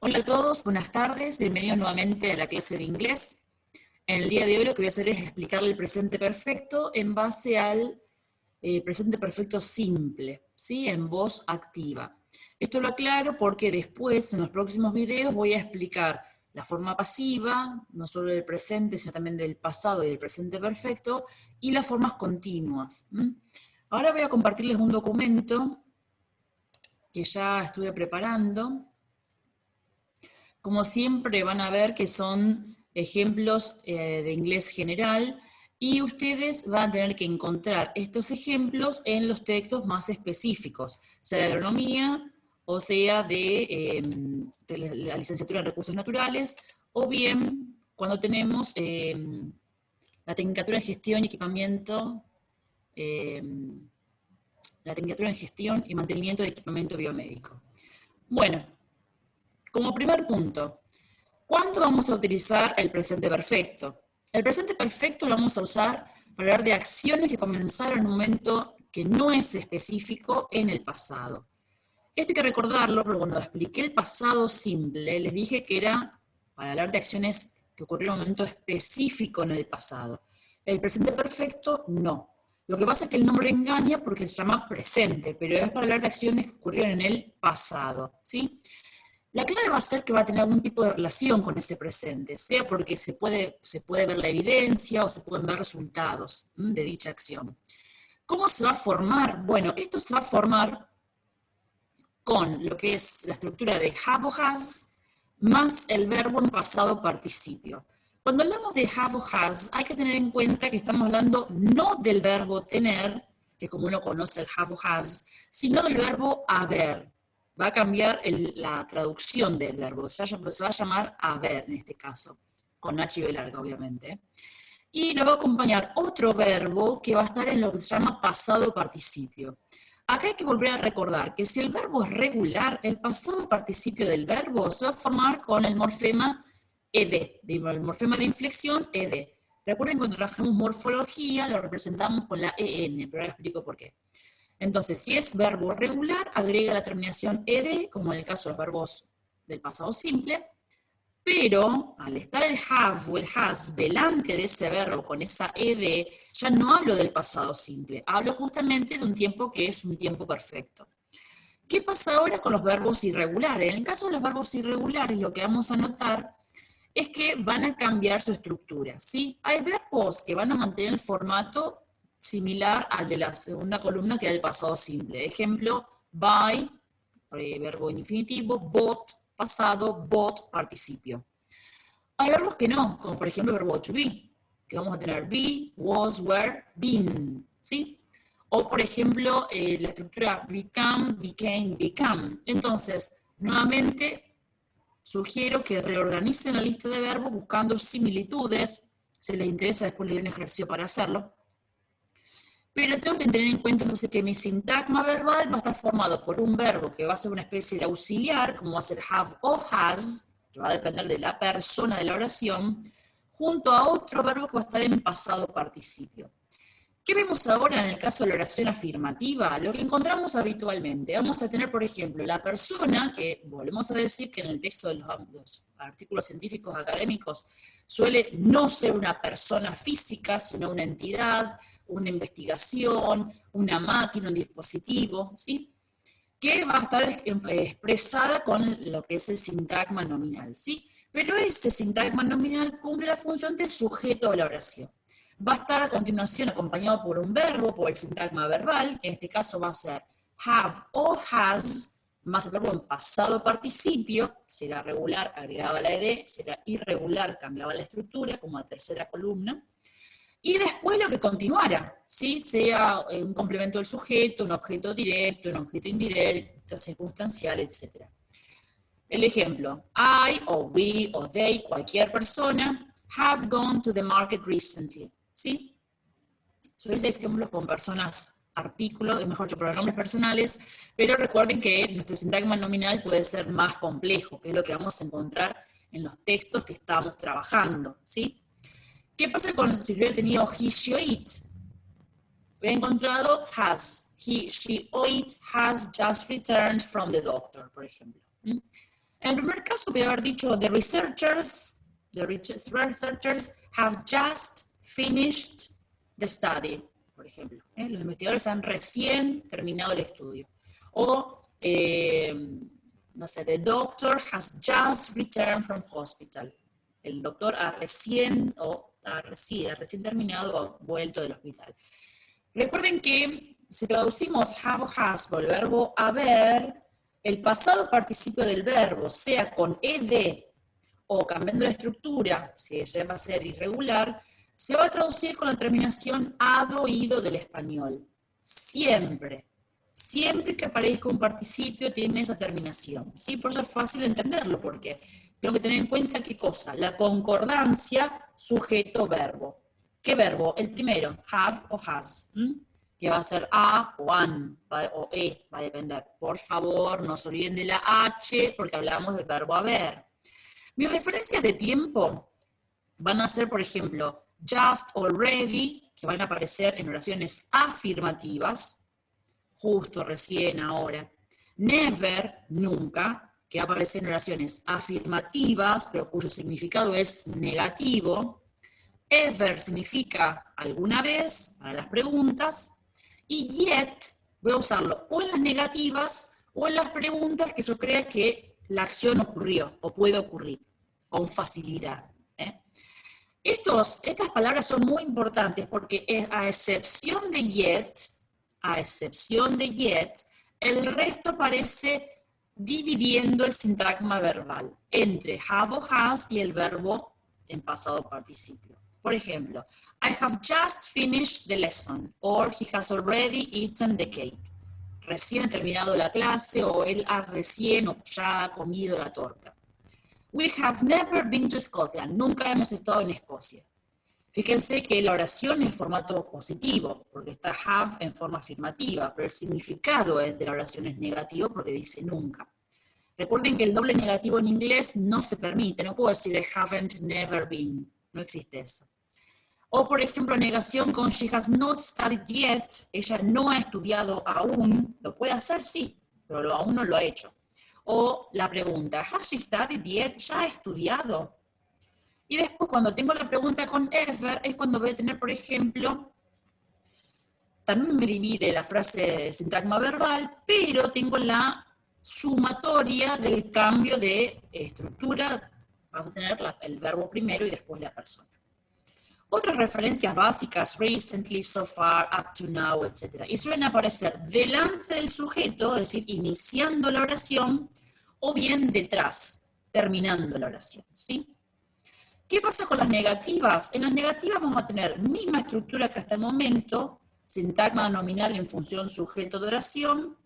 Hola a todos, buenas tardes, bienvenidos nuevamente a la clase de inglés. En el día de hoy lo que voy a hacer es explicarle el presente perfecto en base al presente perfecto simple, ¿sí? En voz activa. Esto lo aclaro porque después, en los próximos videos, voy a explicar la forma pasiva, no solo del presente, sino también del pasado y del presente perfecto, y las formas continuas. Ahora voy a compartirles un documento que ya estuve preparando. Como siempre van a ver que son ejemplos de inglés general y ustedes van a tener que encontrar estos ejemplos en los textos más específicos, sea de agronomía o sea de la licenciatura en recursos naturales, o bien cuando tenemos la tecnicatura en gestión y equipamiento, eh, la tecnicatura en gestión y mantenimiento de equipamiento biomédico. Bueno, como primer punto, ¿cuándo vamos a utilizar el presente perfecto? El presente perfecto lo vamos a usar para hablar de acciones que comenzaron en un momento que no es específico en el pasado. Esto hay que recordarlo, porque cuando expliqué el pasado simple, les dije que era para hablar de acciones que ocurrieron en un momento específico en el pasado. El presente perfecto, no. Lo que pasa es que el nombre engaña porque se llama presente, pero es para hablar de acciones que ocurrieron en el pasado, ¿sí? La clave va a ser que va a tener algún tipo de relación con ese presente, sea porque se puede ver la evidencia o se pueden ver resultados de dicha acción. ¿Cómo se va a formar? Bueno, esto se va a formar con lo que es la estructura de have o has más el verbo en pasado participio. Cuando hablamos de have o has, hay que tener en cuenta que estamos hablando no del verbo tener, que como uno conoce el have o has, sino del verbo haber. Va a cambiar la traducción del verbo, se va a llamar haber en este caso, con H y B larga obviamente. Y lo va a acompañar otro verbo que va a estar en lo que se llama pasado participio. Acá hay que volver a recordar que si el verbo es regular, el pasado participio del verbo se va a formar con el morfema ed, el morfema de inflexión ed. Recuerden cuando trabajamos morfología lo representamos con la en, pero ahora explico por qué. Entonces, si es verbo regular, agrega la terminación ed, como en el caso de los verbos del pasado simple, pero al estar el have o el has delante de ese verbo con esa ed, ya no hablo del pasado simple, hablo justamente de un tiempo que es un tiempo perfecto. ¿Qué pasa ahora con los verbos irregulares? En el caso de los verbos irregulares, lo que vamos a notar es que van a cambiar su estructura, ¿sí? Hay verbos que van a mantener el formato similar al de la segunda columna, que era el pasado simple. Ejemplo, buy, verbo infinitivo, bought, pasado, bought, participio. Hay verbos que no, como por ejemplo el verbo to be, que vamos a tener be, was, were, been, ¿sí? O por ejemplo la estructura become, became, become. Entonces, nuevamente, sugiero que reorganicen la lista de verbos buscando similitudes. Si les interesa, después les doy un ejercicio para hacerlo. Pero tengo que tener en cuenta entonces que mi sintagma verbal va a estar formado por un verbo que va a ser una especie de auxiliar, como va a ser have o has, que va a depender de la persona de la oración, junto a otro verbo que va a estar en pasado participio. ¿Qué vemos ahora en el caso de la oración afirmativa? Lo que encontramos habitualmente. Vamos a tener, por ejemplo, la persona, que volvemos a decir que en el texto de los artículos científicos académicos suele no ser una persona física, sino una entidad, una investigación, una máquina, un dispositivo, ¿sí? Que va a estar expresada con lo que es el sintagma nominal, ¿sí? Pero ese sintagma nominal cumple la función de sujeto de la oración. Va a estar a continuación acompañado por un verbo, por el sintagma verbal, que en este caso va a ser have o has, más el verbo en pasado participio, será regular, agregaba la ed, será irregular, cambiaba la estructura, como a tercera columna, y después lo que continuara, ¿sí? Sea un complemento del sujeto, un objeto directo, un objeto indirecto, circunstancial, etc. El ejemplo, I o we o they, cualquier persona, have gone to the market recently, ¿sí? Son ejemplos con personas, artículos, mejor dicho, pronombres personales, pero recuerden que nuestro sintagma nominal puede ser más complejo, que es lo que vamos a encontrar en los textos que estamos trabajando, ¿sí? ¿Qué pasa si hubiera tenido he, she, or it? He encontrado has. He, she, or it has just returned from the doctor, por ejemplo. En el primer caso, voy a haber dicho, the researchers have just finished the study, por ejemplo. Los investigadores han recién terminado el estudio. O, no sé, the doctor has just returned from hospital. El doctor ha recién terminado o vuelto del hospital. Recuerden que si traducimos have o has por el verbo haber, el pasado participio del verbo, sea con ed o cambiando la estructura, si ella va a ser irregular, se va a traducir con la terminación ado, ido del español. Siempre. Siempre que aparezca un participio tiene esa terminación. ¿Sí? Por eso es fácil entenderlo, porque tengo que tener en cuenta qué cosa. La concordancia sujeto-verbo. ¿Qué verbo? El primero, have o has. Que va a ser a o an o e, va a depender. Por favor, no se olviden de la h, porque hablamos del verbo haber. Mis referencias de tiempo van a ser, por ejemplo, just, already, que van a aparecer en oraciones afirmativas, justo, recién, ahora. Never, nunca, que va a aparecer en oraciones afirmativas, pero cuyo significado es negativo. Ever significa alguna vez, para las preguntas. Y yet, voy a usarlo o en las negativas o en las preguntas que yo crea que la acción ocurrió o puede ocurrir con facilidad. Estas palabras son muy importantes porque a excepción de yet, el resto aparece dividiendo el sintagma verbal entre have o has y el verbo en pasado participio. Por ejemplo, I have just finished the lesson, or he has already eaten the cake. Recién ha terminado la clase, o él ha recién o ya ha comido la torta. We have never been to Scotland. Nunca hemos estado en Escocia. Fíjense que la oración es en formato positivo, porque está have en forma afirmativa, pero el significado de la oración es negativo porque dice nunca. Recuerden que el doble negativo en inglés no se permite, no puedo decir I haven't never been, no existe eso. O, por ejemplo, negación con she has not studied yet, ella no ha estudiado aún, lo puede hacer, sí, pero aún no lo ha hecho. O la pregunta, has she studied yet, ya ha estudiado. Y después, cuando tengo la pregunta con ever, es cuando voy a tener, por ejemplo, también me divide la frase de sintagma verbal, pero tengo la sumatoria del cambio de estructura, vas a tener el verbo primero y después la persona. Otras referencias básicas, recently, so far, up to now, etc. Y suelen aparecer delante del sujeto, es decir, iniciando la oración, o bien detrás, terminando la oración, ¿sí? ¿Qué pasa con las negativas? En las negativas vamos a tener misma estructura que hasta el momento, sintagma nominal en función sujeto de oración,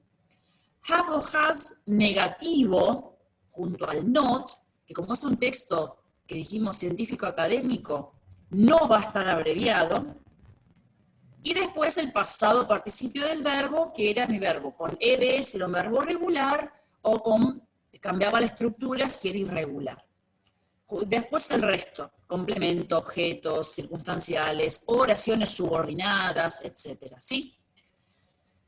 have o has negativo, junto al not, que como es un texto que dijimos científico académico, no va a estar abreviado, y después el pasado participio del verbo, que era mi verbo, con ed si era un verbo regular, o cambiaba la estructura si era irregular. Después el resto, complemento, objetos, circunstanciales, oraciones subordinadas, etc. ¿Sí?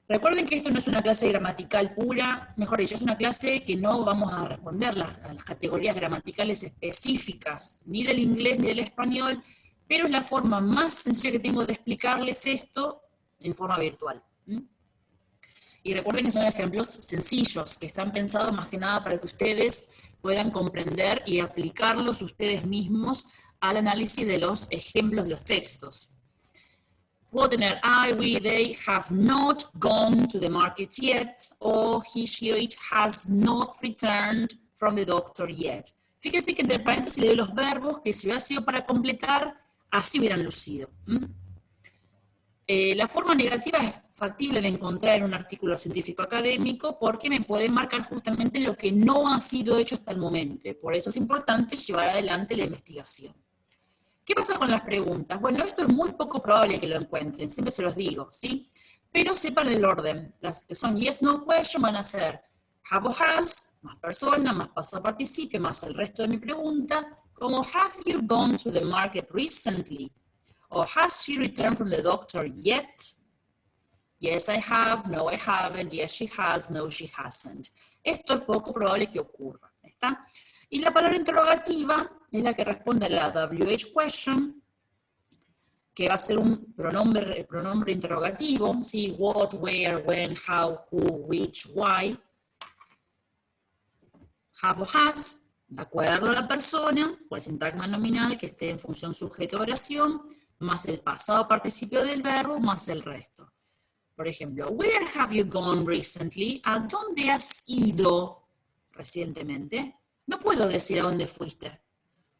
Recuerden que esto no es una clase gramatical pura, mejor dicho, es una clase que no vamos a responder a las categorías gramaticales específicas, ni del inglés ni del español, pero es la forma más sencilla que tengo de explicarles esto en forma virtual. Y recuerden que son ejemplos sencillos, que están pensados más que nada para que ustedes puedan comprender y aplicarlos ustedes mismos al análisis de los ejemplos de los textos. Puedo tener I, we, they have not gone to the market yet, o he, she, or it has not returned from the doctor yet. Fíjense que entre paréntesis le doy los verbos que si hubiera sido para completar, así hubieran lucido. La forma negativa es factible de encontrar en un artículo científico académico porque me pueden marcar justamente lo que no ha sido hecho hasta el momento. Por eso es importante llevar adelante la investigación. ¿Qué pasa con las preguntas? Bueno, esto es muy poco probable que lo encuentren, siempre se los digo, ¿sí? Pero sepan el orden. Las que son yes, no question van a ser have o has, más persona, más pasado participio, más el resto de mi pregunta, como have you gone to the market recently? O has she returned from the doctor yet? Yes, I have. No, I haven't. Yes, she has. No, she hasn't. Esto es poco probable que ocurra. ¿Está? Y la palabra interrogativa es la que responde a la WH question, que va a ser un pronombre interrogativo, ¿sí? What, where, when, how, who, which, why. Have o has, de acuerdo a la persona, o el sintagma nominal que esté en función sujeto de oración, más el pasado participio del verbo, más el resto. Por ejemplo, where have you gone recently? ¿A dónde has ido recientemente? No puedo decir a dónde fuiste,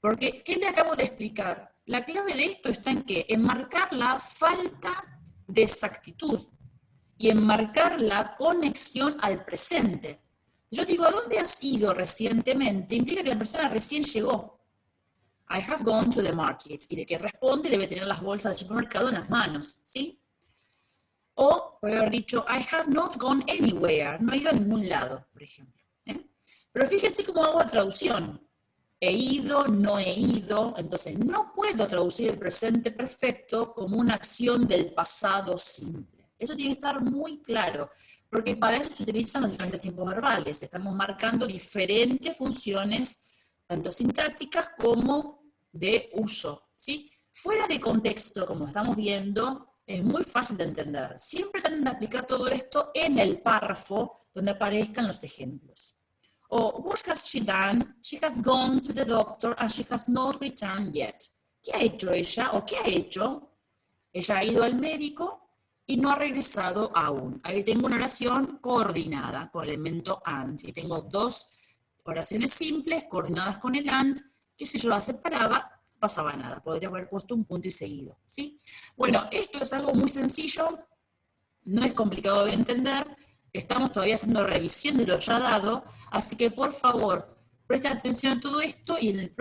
porque ¿qué le acabo de explicar? La clave de esto está en qué? En marcar la falta de exactitud y en marcar la conexión al presente. Yo digo, ¿a dónde has ido recientemente? Implica que la persona recién llegó. I have gone to the market. Y el que responde debe tener las bolsas del supermercado en las manos, ¿sí? O puede haber dicho, I have not gone anywhere. No he ido a ningún lado, por ejemplo. Pero fíjese cómo hago la traducción. He ido, no he ido. Entonces, no puedo traducir el presente perfecto como una acción del pasado simple. Eso tiene que estar muy claro, porque para eso se utilizan los diferentes tiempos verbales. Estamos marcando diferentes funciones, tanto sintácticas como de uso, ¿sí? Fuera de contexto, como estamos viendo, es muy fácil de entender. Siempre traten de aplicar todo esto en el párrafo donde aparezcan los ejemplos. O, what has she done? She has gone to the doctor and she has not returned yet. ¿Qué ha hecho ella o qué ha hecho? Ella ha ido al médico y no ha regresado aún. Ahí tengo una oración coordinada con el elemento and. Y tengo dos oraciones simples coordinadas con el and, que si yo las separaba, no pasaba nada. Podría haber puesto un punto y seguido, ¿sí? Bueno, esto es algo muy sencillo, no es complicado de entender. Estamos todavía haciendo revisión de lo ya dado, así que por favor, presten atención a todo esto y en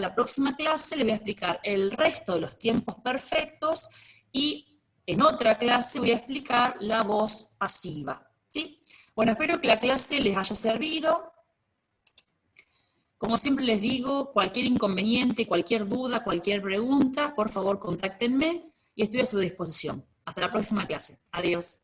la próxima clase les voy a explicar el resto de los tiempos perfectos y en otra clase voy a explicar la voz pasiva, ¿sí? Bueno, espero que la clase les haya servido. Como siempre les digo, cualquier inconveniente, cualquier duda, cualquier pregunta, por favor contáctenme y estoy a su disposición. Hasta la próxima clase. Adiós.